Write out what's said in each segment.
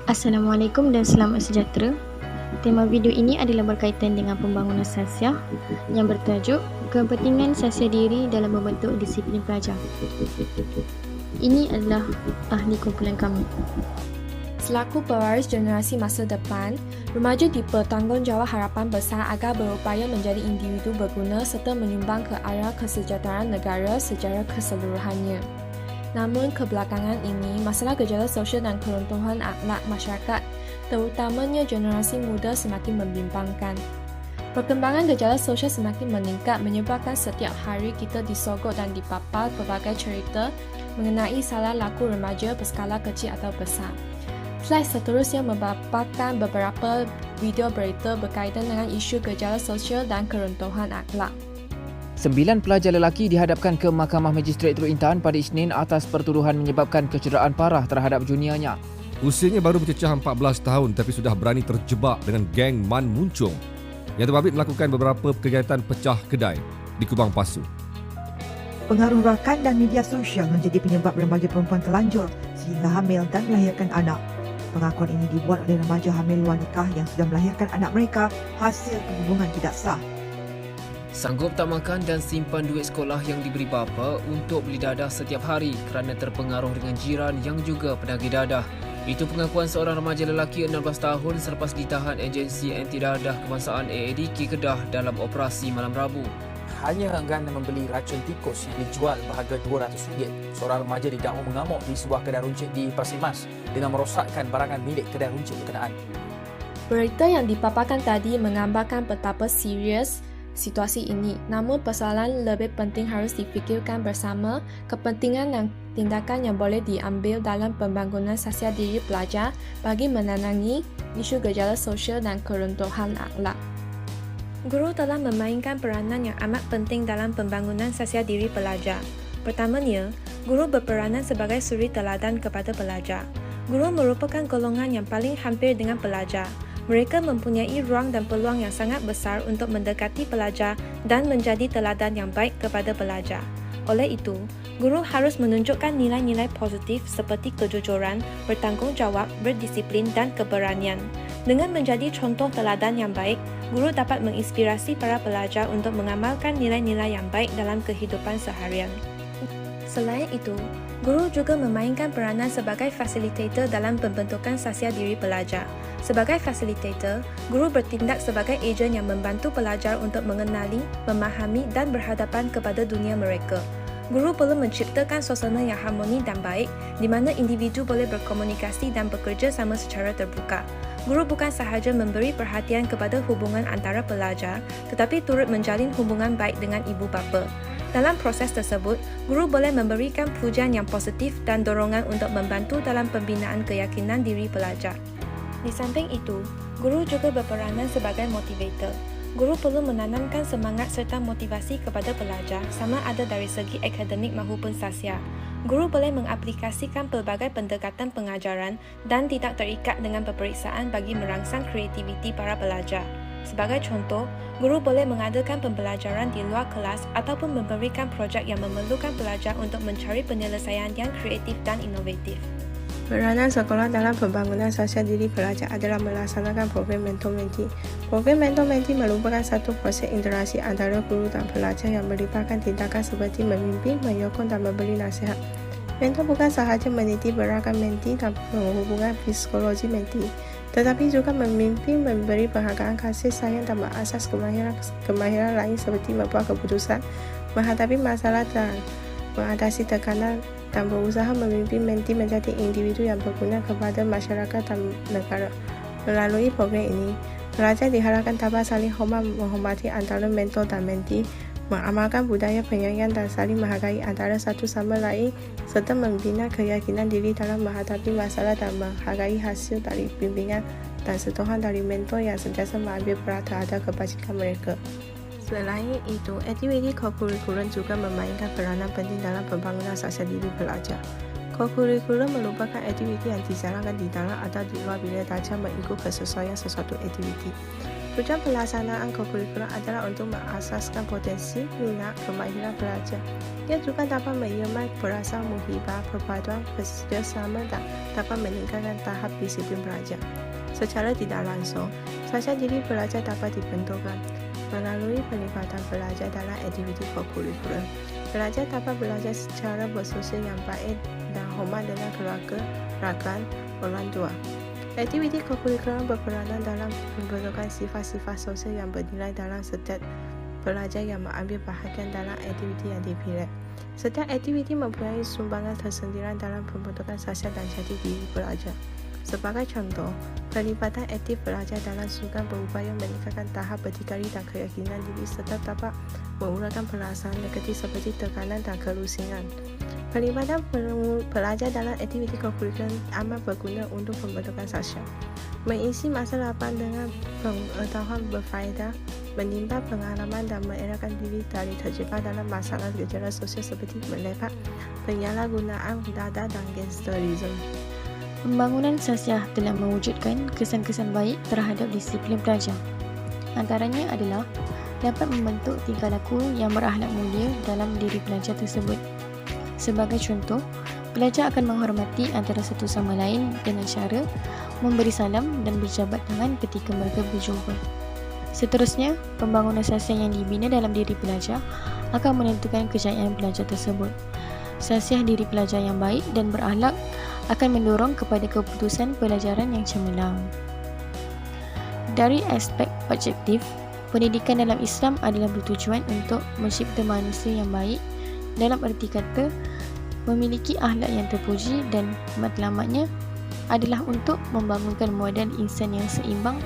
Assalamualaikum dan selamat sejahtera. Tema video ini adalah berkaitan dengan pembangunan sasiah yang bertajuk Kepentingan Sasiah Diri dalam Membentuk Disiplin Pelajar. Ini adalah ahli kumpulan kami. Selaku pewaris generasi masa depan, remaja dipertanggungjawab harapan besar agar berupaya menjadi individu berguna serta menyumbang ke arah kesejahteraan negara secara keseluruhannya. Namun kebelakangan ini, masalah gejala sosial dan keruntuhan akhlak masyarakat, terutamanya generasi muda semakin membimbangkan. Perkembangan gejala sosial semakin meningkat menyebabkan setiap hari kita disogok dan dipapar pelbagai cerita mengenai salah laku remaja berskala kecil atau besar. Slide seterusnya memaparkan beberapa video berita berkaitan dengan isu gejala sosial dan keruntuhan akhlak. 9 pelajar lelaki dihadapkan ke Mahkamah Magistrate Teluk Intan pada Isnin atas pertuduhan menyebabkan kecederaan parah terhadap juniornya. Usianya baru bercecah 14 tahun tapi sudah berani terjebak dengan geng Man Muncung yang terbabit melakukan beberapa kegiatan pecah kedai di Kubang Pasu. Pengaruh rakan dan media sosial menjadi penyebab remaja perempuan telanjur sehingga hamil dan melahirkan anak. Pengakuan ini dibuat oleh remaja hamil luar nikah yang sudah melahirkan anak mereka hasil hubungan tidak sah. Sanggup tak makan dan simpan duit sekolah yang diberi bapa untuk beli dadah setiap hari kerana terpengaruh dengan jiran yang juga penagih dadah. Itu pengakuan seorang remaja lelaki 16 tahun selepas ditahan agensi anti dadah kebangsaan AADK Kedah dalam operasi malam Rabu. Hanya enggan membeli racun tikus yang dijual berharga RM200. Seorang remaja didakwa mengamuk di sebuah kedai runcit di Pasir Mas dengan merosakkan barangan milik kedai runcit berkenaan. Berita yang dipaparkan tadi menggambarkan betapa serius situasi ini. Namun persoalan lebih penting harus difikirkan bersama kepentingan dan tindakan yang boleh diambil dalam pembangunan sasiah diri pelajar bagi menangangi isu gejala sosial dan keruntuhan akhlak. Guru telah memainkan peranan yang amat penting dalam pembangunan sasiah diri pelajar. Pertamanya, guru berperanan sebagai suri teladan kepada pelajar. Guru merupakan golongan yang paling hampir dengan pelajar. Mereka mempunyai ruang dan peluang yang sangat besar untuk mendekati pelajar dan menjadi teladan yang baik kepada pelajar. Oleh itu, guru harus menunjukkan nilai-nilai positif seperti kejujuran, bertanggungjawab, berdisiplin dan keberanian. Dengan menjadi contoh teladan yang baik, guru dapat menginspirasi para pelajar untuk mengamalkan nilai-nilai yang baik dalam kehidupan seharian. Selain itu, guru juga memainkan peranan sebagai fasilitator dalam pembentukan sasiah diri pelajar. Sebagai fasilitator, guru bertindak sebagai ejen yang membantu pelajar untuk mengenali, memahami dan berhadapan kepada dunia mereka. Guru perlu menciptakan suasana yang harmoni dan baik di mana individu boleh berkomunikasi dan bekerja sama secara terbuka. Guru bukan sahaja memberi perhatian kepada hubungan antara pelajar, tetapi turut menjalin hubungan baik dengan ibu bapa. Dalam proses tersebut, guru boleh memberikan pujian yang positif dan dorongan untuk membantu dalam pembinaan keyakinan diri pelajar. Di samping itu, guru juga berperanan sebagai motivator. Guru perlu menanamkan semangat serta motivasi kepada pelajar sama ada dari segi akademik maupun sasiah. Guru boleh mengaplikasikan pelbagai pendekatan pengajaran dan tidak terikat dengan peperiksaan bagi merangsang kreativiti para pelajar. Sebagai contoh, guru boleh mengadakan pembelajaran di luar kelas ataupun memberikan projek yang memerlukan pelajar untuk mencari penyelesaian yang kreatif dan inovatif. Peranan sekolah dalam pembangunan sasiah diri pelajar adalah melaksanakan program mentor-menti. Program mentor-menti merupakan satu proses interaksi antara guru dan pelajar yang melibatkan tindakan seperti memimpin, menyokong dan memberi nasihat. Mentor bukan sahaja meniti beragam menti dan menghubungkan psikologi menti, tetapi juga memimpin, memberi penghargaan kasih sayang dan mengasas kemahiran lain seperti membuat keputusan, menghadapi masalah dan mengatasi tekanan dan berusaha memimpin menti menjadi individu yang berguna kepada masyarakat dan negara. Melalui program ini, pelajar diharapkan dapat saling hormat menghormati antara mentor dan menti, mengamalkan budaya penyayangan dan saling menghargai antara satu sama lain, serta membina keyakinan diri dalam menghadapi masalah dan menghargai hasil dari bimbingan dan sentuhan dari mentor yang sentiasa mengambil peran terhadap kebajikan mereka. Selain itu, aktiviti kokurikulum juga memainkan peranan penting dalam pembangunan sasiah diri pelajar. Kokurikulum merupakan aktiviti yang dijalankan di dalam atau di luar bila pelajar mengikut kesesuaian sesuatu aktiviti. Tujuan pelaksanaan kurikulum adalah untuk mengasaskan potensi, minat, kemahiran pelajar. Ia juga dapat menyemak perasaan muhibah, perpaduan, kerjasama dan dapat meningkatkan tahap disiplin pelajar. Secara tidak langsung, sasiah diri pelajar dapat dibentukkan melalui pelibatan pelajar dalam aktiviti kurikulum. Pelajar dapat belajar secara bersosial yang baik dan hormat dengan keluarga, rakan, orang tua. Aktiviti kurikulum berperanan dalam pembentukan sifat-sifat sosial yang bernilai dalam setiap pelajar yang mengambil bahagian dalam aktiviti yang dipilih. Setiap aktiviti mempunyai sumbangan tersendiri dalam pembentukan sasiah dan jati diri pelajar. Sebagai contoh, pelibatan aktif pelajar dalam sukan berupaya meningkatkan tahap berdikari dan keyakinan diri serta dapat mengurangkan perasaan negatif seperti tekanan dan kerusingan. Pelibatan pelajar dalam aktiviti kurikulum amat berguna untuk pembentukan sasiah. Mengisi masa lapang dengan pengetahuan berfaedah, menimba pengalaman dan mengelakkan diri dari terjebak dalam masalah gejala sosial seperti melepak, penyalahgunaan data dan gangsterisme. Pembangunan sasiah telah mewujudkan kesan-kesan baik terhadap disiplin pelajar. Antaranya adalah dapat membentuk tingkah laku yang berakhlak mulia dalam diri pelajar tersebut. Sebagai contoh, pelajar akan menghormati antara satu sama lain dengan cara memberi salam dan berjabat tangan ketika mereka berjumpa. Seterusnya, pembangunan sasiah yang dibina dalam diri pelajar akan menentukan kejayaan pelajar tersebut. Sasiah diri pelajar yang baik dan berakhlak akan mendorong kepada keputusan pelajaran yang cemerlang. Dari aspek objektif, pendidikan dalam Islam adalah bertujuan untuk mencipta manusia yang baik, dalam erti kata memiliki akhlak yang terpuji, dan matlamatnya adalah untuk membangunkan model insan yang seimbang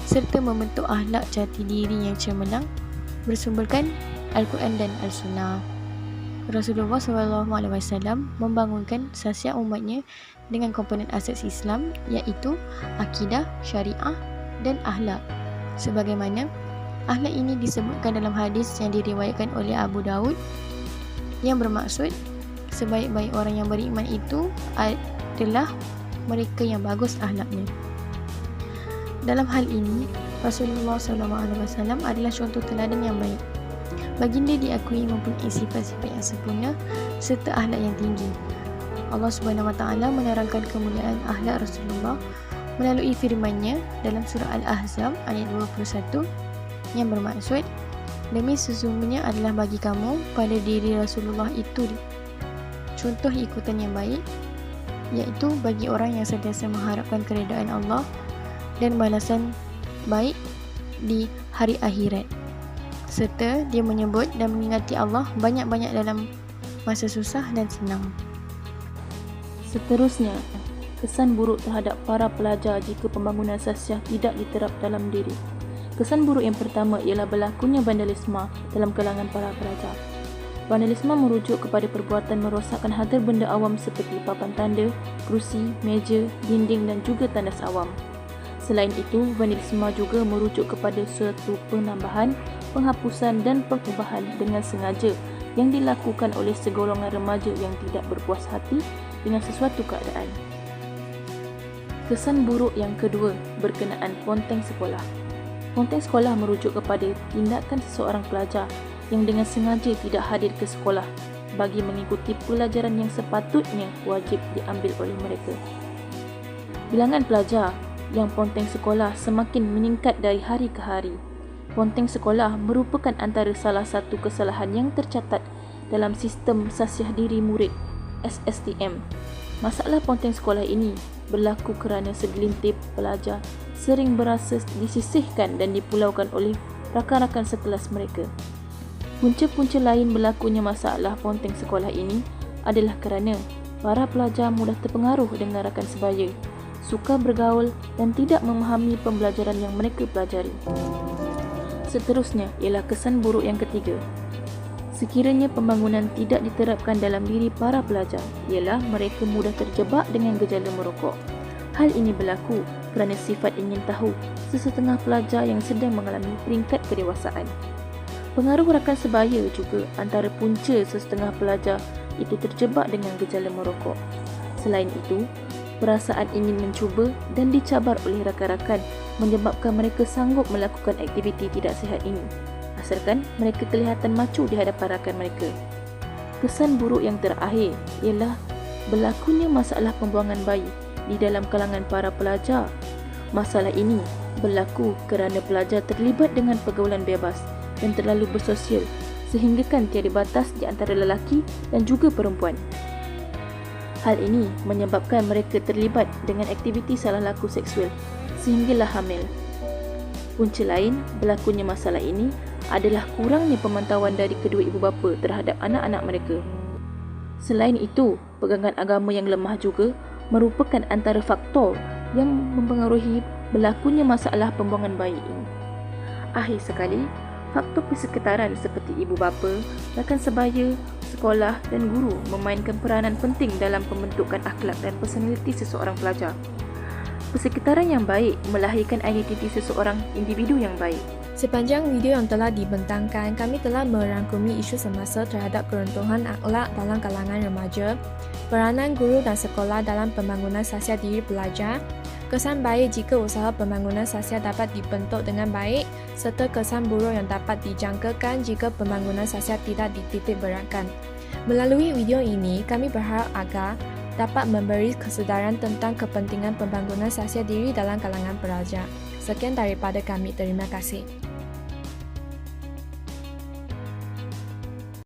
serta membentuk akhlak jati diri yang cemerlang bersumberkan Al-Quran dan Al-Sunnah. Rasulullah SAW membangunkan sasiah umatnya dengan komponen asas Islam iaitu akidah, syariah dan akhlak. Sebagaimana akhlak ini disebutkan dalam hadis yang diriwayatkan oleh Abu Daud yang bermaksud sebaik-baik orang yang beriman itu adalah mereka yang bagus akhlaknya. Dalam hal ini, Rasulullah SAW adalah contoh teladan yang baik. Baginda diakui mempunyai sifat-sifat yang sempurna serta akhlak yang tinggi. Allah SWT menerangkan kemuliaan akhlak Rasulullah melalui firman-Nya dalam surah Al-Ahzab ayat 21 yang bermaksud, demi sesungguhnya adalah bagi kamu pada diri Rasulullah itu contoh ikutan yang baik, iaitu bagi orang yang sentiasa mengharapkan keredaan Allah dan balasan baik di hari akhirat, serta dia menyebut dan mengingati Allah banyak-banyak dalam masa susah dan senang. Seterusnya, kesan buruk terhadap para pelajar jika pembangunan sasiah tidak diterap dalam diri. Kesan buruk yang pertama ialah berlakunya vandalisme dalam kalangan para pelajar. Vandalisme merujuk kepada perbuatan merosakkan harta benda awam seperti papan tanda, kerusi, meja, dinding dan juga tandas awam. Selain itu, vandalisme juga merujuk kepada suatu penambahan, penghapusan dan pengubahan dengan sengaja yang dilakukan oleh segolongan remaja yang tidak berpuas hati dengan sesuatu keadaan. Kesan buruk yang kedua berkenaan ponteng sekolah. Ponteng sekolah merujuk kepada tindakan seseorang pelajar yang dengan sengaja tidak hadir ke sekolah bagi mengikuti pelajaran yang sepatutnya wajib diambil oleh mereka. Bilangan pelajar yang ponteng sekolah semakin meningkat dari hari ke hari. Ponteng sekolah merupakan antara salah satu kesalahan yang tercatat dalam sistem sasiah diri murid SSTM. Masalah ponteng sekolah ini berlaku kerana segelintir pelajar sering berasa disisihkan dan dipulaukan oleh rakan-rakan sekelas mereka. Punca-punca lain berlakunya masalah ponteng sekolah ini adalah kerana para pelajar mudah terpengaruh dengan rakan sebaya, suka bergaul dan tidak memahami pembelajaran yang mereka pelajari. Seterusnya ialah kesan buruk yang ketiga. Sekiranya pembangunan tidak diterapkan dalam diri para pelajar, ialah mereka mudah terjebak dengan gejala merokok. Hal ini berlaku kerana sifat ingin tahu sesetengah pelajar yang sedang mengalami peringkat kedewasaan. Pengaruh rakan sebaya juga antara punca sesetengah pelajar itu terjebak dengan gejala merokok. Selain itu, Perasaan ingin mencuba dan dicabar oleh rakan-rakan menyebabkan mereka sanggup melakukan aktiviti tidak sihat ini, asalkan mereka kelihatan macu di hadapan rakan mereka. Kesan buruk yang terakhir ialah berlakunya masalah pembuangan bayi di dalam kalangan para pelajar. Masalah ini berlaku kerana pelajar terlibat dengan pergaulan bebas dan terlalu bersosial sehinggakan tiada batas di antara lelaki dan juga perempuan. Hal ini menyebabkan mereka terlibat dengan aktiviti salah laku seksual sehinggalah hamil. Punca lain berlakunya masalah ini adalah kurangnya pemantauan dari kedua ibu bapa terhadap anak-anak mereka. Selain itu, pegangan agama yang lemah juga merupakan antara faktor yang mempengaruhi berlakunya masalah pembuangan bayi ini. Akhir sekali, faktor persekitaran seperti ibu bapa, rakan sebaya, sekolah dan guru memainkan peranan penting dalam pembentukan akhlak dan personaliti seseorang pelajar. Persekitaran yang baik melahirkan identiti seseorang individu yang baik. Sepanjang video yang telah dibentangkan, kami telah merangkumi isu semasa terhadap keruntuhan akhlak dalam kalangan remaja, peranan guru dan sekolah dalam pembangunan sasial diri pelajar, kesan baik jika usaha pembangunan sasial dapat dibentuk dengan baik, serta kesan buruk yang dapat dijangkakan jika pembangunan sasial tidak dititik beratkan. Melalui video ini, kami berharap agar dapat memberi kesedaran tentang kepentingan pembangunan sasial diri dalam kalangan pelajar. Sekian daripada kami, terima kasih.